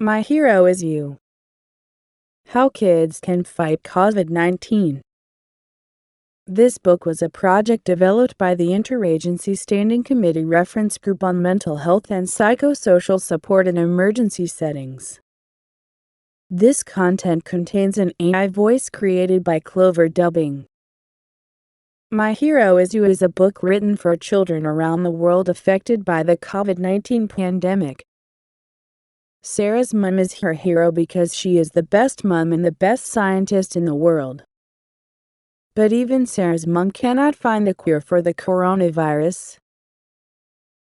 My hero is you. How kids can fight COVID-19. This book was a project developed by the Interagency Standing Committee Reference Group on Mental Health and Psychosocial Support in Emergency Settings. This content contains an AI voice created by CLOVA dubbing. My Hero is You is a book written for children around the world affected by the COVID-19 pandemic. Sarah's mom is her hero because she is the best mom and the best scientist in the world. But even Sarah's mom cannot find the cure for the coronavirus.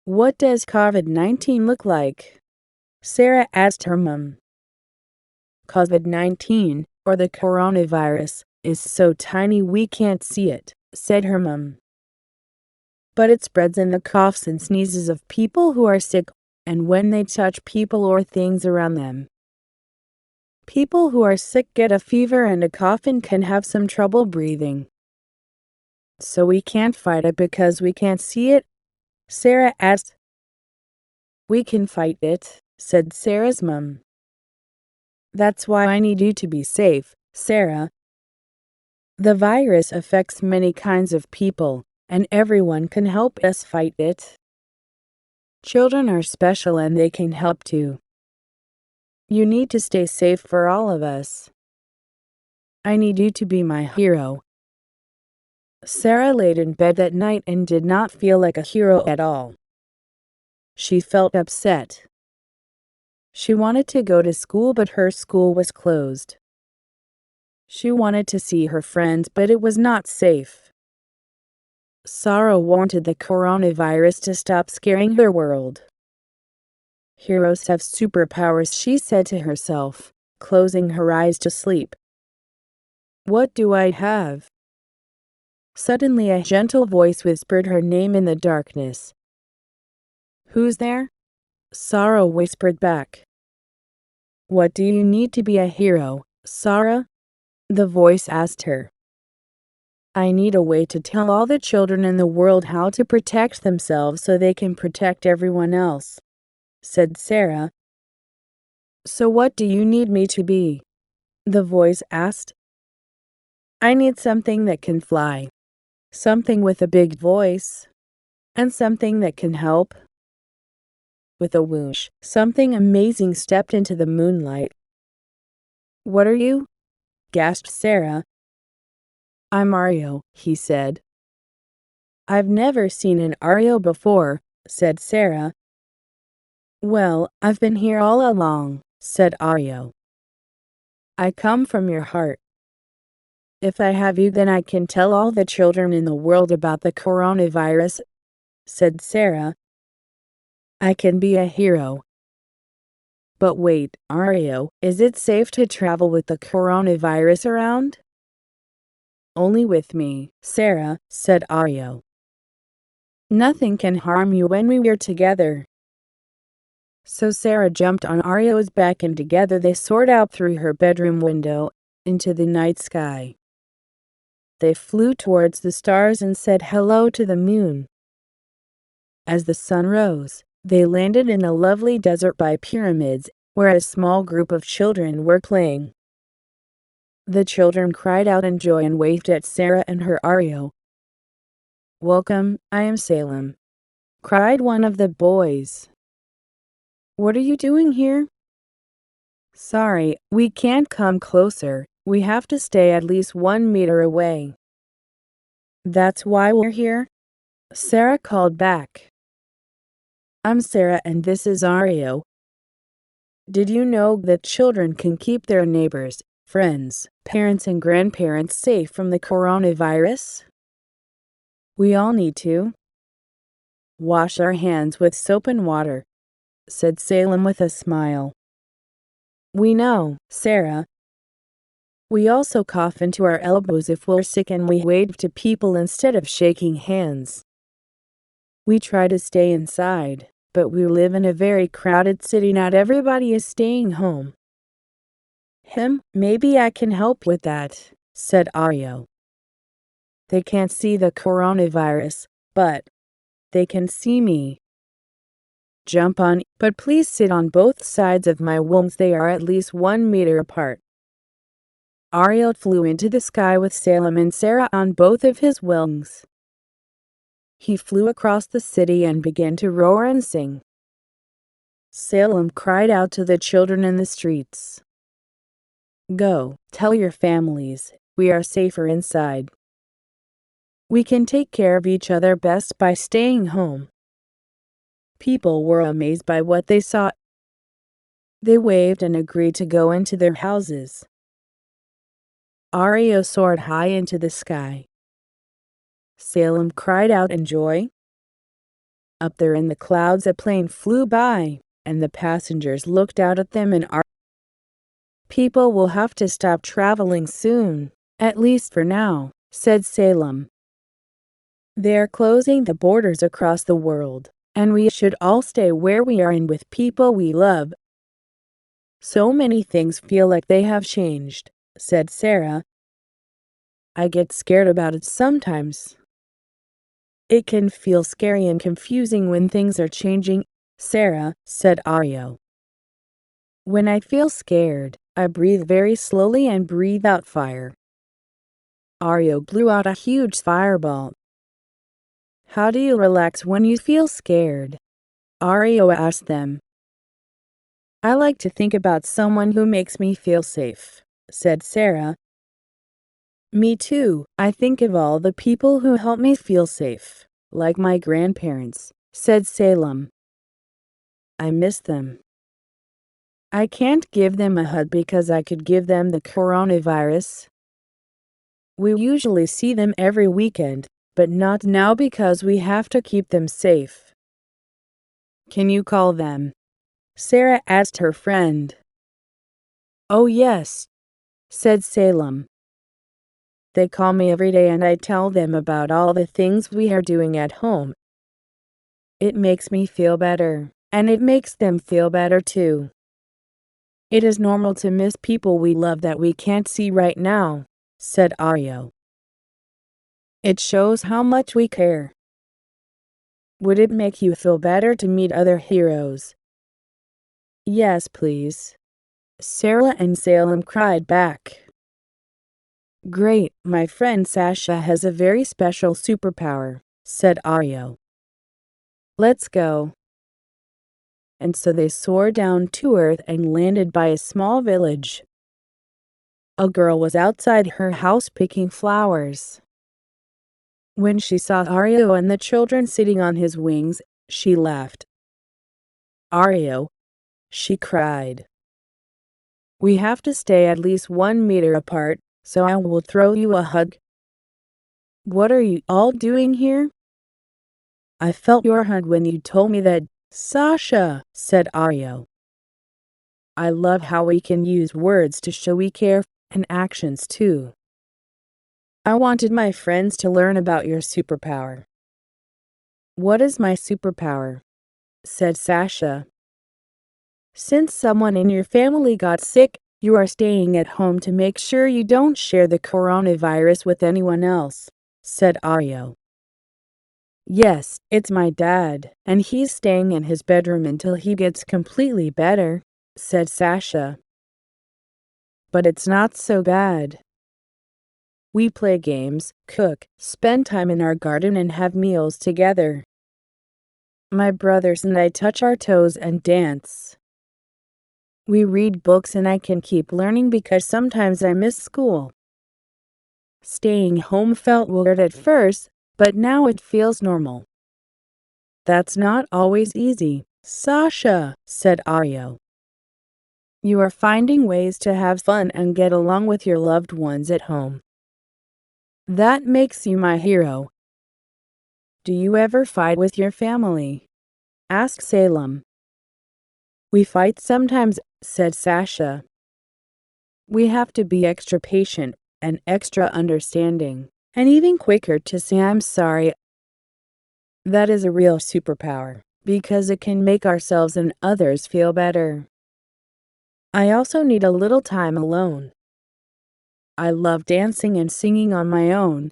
What does COVID-19 look like? Sarah asked her mom. COVID-19, or the coronavirus, is so tiny we can't see it, said her mom. But it spreads in the coughs and sneezes of people who are sick, and when they touch people or things around them. People who are sick get a fever and a cough and can have some trouble breathing. So we can't fight it because we can't see it? Sarah asked. We can fight it, said Sarah's mom. That's why I need you to be safe, Sarah. The virus affects many kinds of people, and everyone can help us fight it. Children are special and they can help too. You need to stay safe for all of us. I need you to be my hero. Sarah laid in bed that night and did not feel like a hero at all. She felt upset. She wanted to go to school, but her school was closed. She wanted to see her friends, but it was not safe. Sarah wanted the coronavirus to stop scaring her world. Heroes have superpowers, she said to herself, closing her eyes to sleep. What do I have? Suddenly a gentle voice whispered her name in the darkness. Who's there? Sarah whispered back. What do you need to be a hero, Sarah? The voice asked her. I need a way to tell all the children in the world how to protect themselves so they can protect everyone else, said Sarah. So what do you need me to be? The voice asked. I need something that can fly, something with a big voice, and something that can help. With a whoosh, something amazing stepped into the moonlight. What are you? Gasped Sarah. I'm Ario, he said. I've never seen an Ario before, said Sarah. Well, I've been here all along, said Ario. I come from your heart. If I have you, then I can tell all the children in the world about the coronavirus, said Sarah. I can be a hero. But wait, Ario, is it safe to travel with the coronavirus around? Only with me, Sarah, said Ario. Nothing can harm you when we are together. So Sarah jumped on Ario's back and together they soared out through her bedroom window into the night sky. They flew towards the stars and said hello to the moon. As the sun rose, they landed in a lovely desert by pyramids, where a small group of children were playing. The children cried out in joy and waved at Sarah and her Ario. Welcome, I am Salem, cried one of the boys. What are you doing here? Sorry, we can't come closer. We have to stay at least 1 meter away. That's why we're here? Sarah called back. I'm Sarah and this is Ario. Did you know that children can keep their neighbors, friends, parents and grandparents safe from the coronavirus? We all need to wash our hands with soap and water, said Salem with a smile. We know, Sarah. We also cough into our elbows if we're sick and we wave to people instead of shaking hands. We try to stay inside, but we live in a very crowded city. Not everybody is staying home. Maybe I can help with that, said Ario. They can't see the coronavirus, but they can see me. jump on, but please sit on both sides of my wings. They are at least 1 meter apart. Ariel flew into the sky with Salem and Sarah on both of his wings. He flew across the city and began to roar and sing. Salem cried out to the children in the streets, "Go, tell your families, we are safer inside. We can take care of each other best by staying home." People were amazed by what they saw. They waved and agreed to go into their houses. Ariel soared high into the sky. Salem cried out in joy. Up there in the clouds a plane flew by, and the passengers looked out at them and "People will have to stop traveling soon, at least for now," said Salem. "They are closing the borders across the world, and we should all stay where we are and with people we love." "So many things feel like they have changed," said Sarah. "I get scared about it sometimes." "It can feel scary and confusing when things are changing, Sarah," said Ariel. "When I feel scared, I breathe very slowly and breathe out fire." Ariel blew out a huge fireball. "How do you relax when you feel scared?" Ariel asked them. "I like to think about someone who makes me feel safe," said Sarah. "Me too. I think of all the people who help me feel safe, like my grandparents," said Salem. "I miss them. I can't give them a hug because I could give them the coronavirus. We usually see them every weekend, but not now because we have to keep them safe." "Can you call them?" Sarah asked her friend. "Oh yes," said Salem. "They call me every day and I tell them about all the things we are doing at home. It makes me feel better, and it makes them feel better too. It is normal to miss people we love that we can't see right now," said Ariel. "It shows how much we care." "Would it make you feel better to meet other heroes?" "Yes, please," Sarah and Salem cried back. "Great, my friend Sasha has a very special superpower," said Ariel. "Let's go." And so they soared down to earth and landed by a small village. A girl was outside her house picking flowers. When she saw Ariel and the children sitting on his wings, she laughed. "Ariel," she cried, "we have to stay at least 1 meter apart, so I will throw you a hug." "What are you all doing here?" "I felt your hug when you told me that, Sasha," said Ariel. "I love how we can use words to show we care, and actions too. I wanted my friends to learn about your superpower." "What is my superpower?" said Sasha. "Since someone in your family got sick, you are staying at home to make sure you don't share the coronavirus with anyone else," said Ariel. "Yes, it's my dad, and he's staying in his bedroom until he gets completely better," said Sasha. "But it's not so bad. We play games, cook, spend time in our garden and have meals together. My brothers and I touch our toes and dance. We read books and I can keep learning because sometimes I miss school. Staying home felt weird at first, but now it feels normal." "That's not always easy, Sasha," said Ariel. "You are finding ways to have fun and get along with your loved ones at home. That makes you my hero." "Do you ever fight with your family?" asked Salem. "We fight sometimes," said Sasha. "We have to be extra patient and extra understanding, and even quicker to say I'm sorry." That is a real superpower, because it can make ourselves and others feel better. I also need a little time alone. I love dancing and singing on my own.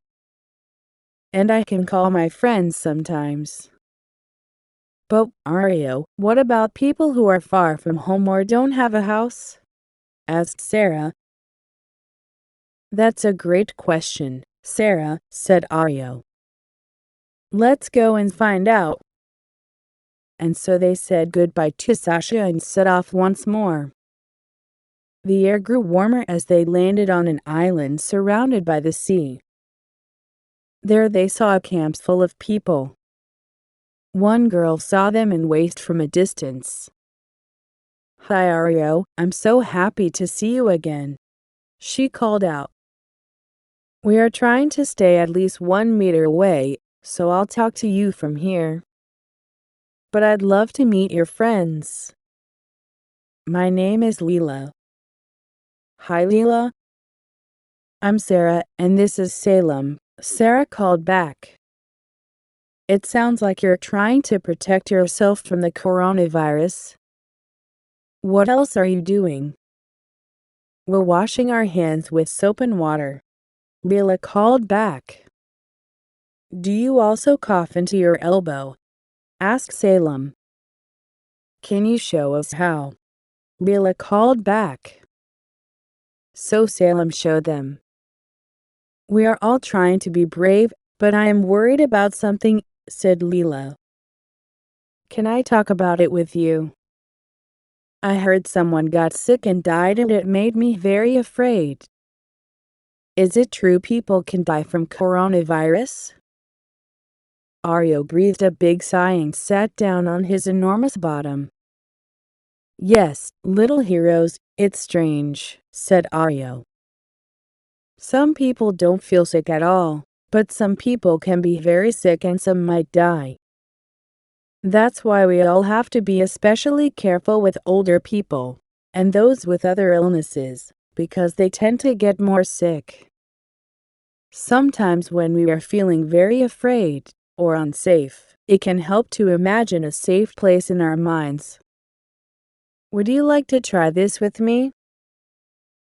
And I can call my friends sometimes. But, Ario, what about people who are far from home or don't have a house? Asked Sarah. That's a great question, Sarah, said Ario. Let's go and find out. And so they said goodbye to Sasha and set off once more. The air grew warmer as they landed on an island surrounded by the sea. There they saw a camp full of people. One girl saw them and waved from a distance. Hi Ario, I'm so happy to see you again, she called out. We are trying to stay at least 1 meter away, so I'll talk to you from here. But I'd love to meet your friends. My name is Leela. Hi Leela. I'm Sarah, and this is Salem, Sarah called back. It sounds like you're trying to protect yourself from the coronavirus. What else are you doing? We're washing our hands with soap and water, Leela called back. Do you also cough into your elbow? Asked Salem. Can you show us how? Leela called back. So Salem showed them. We are all trying to be brave, but I am worried about something, said Leela. Can I talk about it with you? I heard someone got sick and died and it made me very afraid. Is it true people can die from coronavirus? Ario breathed a big sigh and sat down on his enormous bottom. Yes, little heroes, it's strange, said Ario. Some people don't feel sick at all, but some people can be very sick and some might die. That's why we all have to be especially careful with older people and those with other illnesses, because they tend to get more sick. Sometimes when we are feeling very afraid or unsafe, it can help to imagine a safe place in our minds. Would you like to try this with me?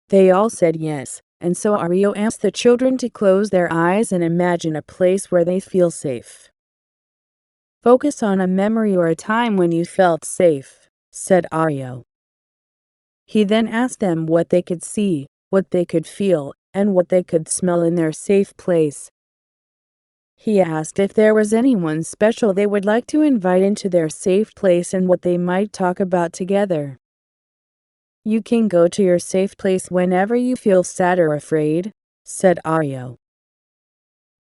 They all said yes, and so Ario asked the children to close their eyes and imagine a place where they feel safe. Focus on a memory or a time when you felt safe, said Ario. He then asked them what they could see, what they could feel, and what they could smell in their safe place. He asked if there was anyone special they would like to invite into their safe place and what they might talk about together. You can go to your safe place whenever you feel sad or afraid, said Ario.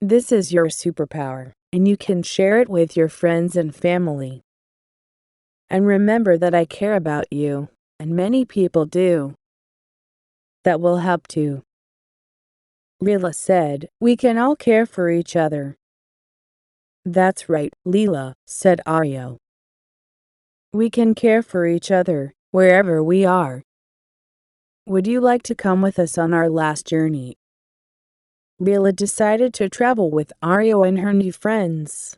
This is your superpower, and you can share it with your friends and family. And remember that I care about you, and many people do. That will help too. Leela said, we can all care for each other. That's right, Leela, said Ario. We can care for each other, wherever we are. Would you like to come with us on our last journey? Leela decided to travel with Ario and her new friends.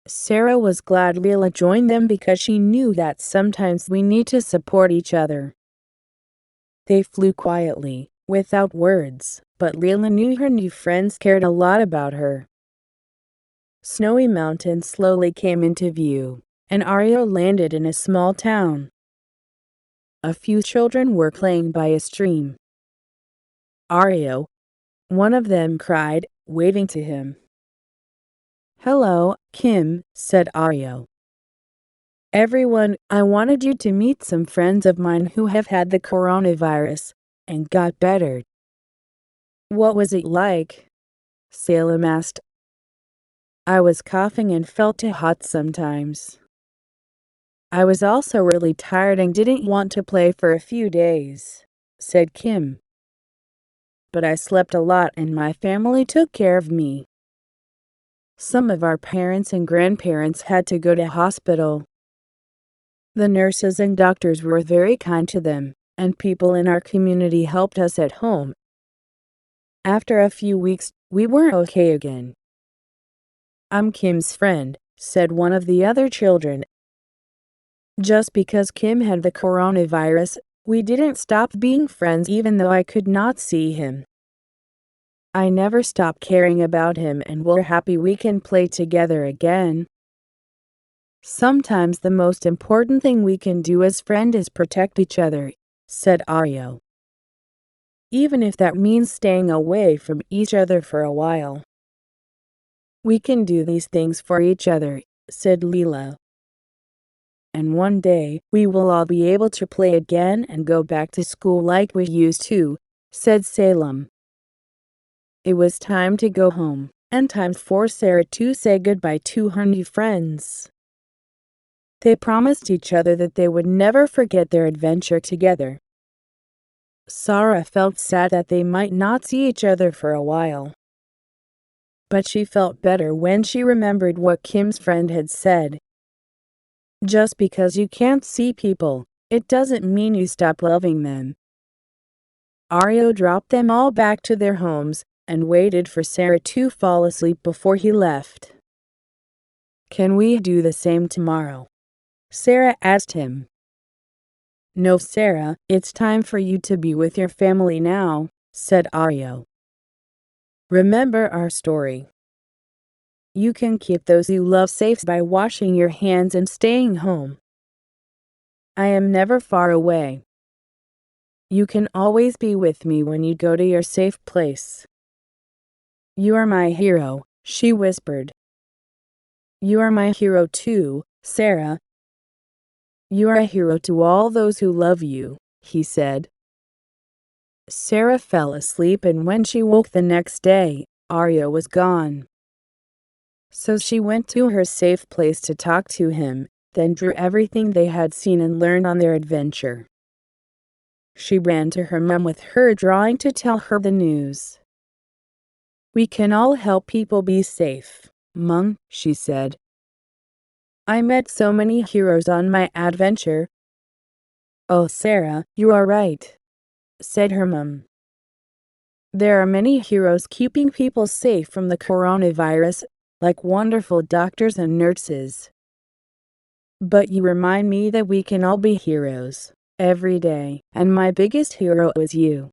Sarah was glad Leela joined them because she knew that sometimes we need to support each other. They flew quietly, without words, but Leela knew her new friends cared a lot about her. Snowy mountains slowly came into view, and Ario landed in a small town. A few children were playing by a stream. Ario, one of them cried, waving to him. Hello, Kim, said Ario. Everyone, I wanted you to meet some friends of mine who have had the coronavirus and got better. What was it like? Salem asked. I was coughing and felt too hot sometimes. I was also really tired and didn't want to play for a few days, said Kim. But I slept a lot and my family took care of me. Some of our parents and grandparents had to go to hospital. The nurses and doctors were very kind to them, and people in our community helped us at home. After a few weeks, we were okay again. I'm Kim's friend, said one of the other children. Just because Kim had the coronavirus, we didn't stop being friends even though I could not see him. I never stopped caring about him and we're happy we can play together again. Sometimes the most important thing we can do as friends is protect each other, said Aryo. Even if that means staying away from each other for a while. We can do these things for each other, said Leela. And one day, we will all be able to play again and go back to school like we used to, said Salem. It was time to go home, and time for Sarah to say goodbye to her new friends. They promised each other that they would never forget their adventure together. Sarah felt sad that they might not see each other for a while. But she felt better when she remembered what Kim's friend had said. Just because you can't see people, it doesn't mean you stop loving them. Aryo dropped them all back to their homes and waited for Sarah to fall asleep before he left. Can we do the same tomorrow? Sarah asked him. No, Sarah, it's time for you to be with your family now, said Aryo. Remember our story. You can keep those you love safe by washing your hands and staying home. I am never far away. You can always be with me when you go to your safe place. You are my hero, she whispered. You are my hero too, Sarah. You are a hero to all those who love you, he said. Sarah fell asleep, and when she woke the next day, Aryo was gone. So she went to her safe place to talk to him, then drew everything they had seen and learned on their adventure. She ran to her mom with her drawing to tell her the news. We can all help people be safe, Mom, she said. I met so many heroes on my adventure. Oh, Sarah, you are right, said her mom. There are many heroes keeping people safe from the coronavirus, like wonderful doctors and nurses. But you remind me that we can all be heroes, every day, and my biggest hero is you.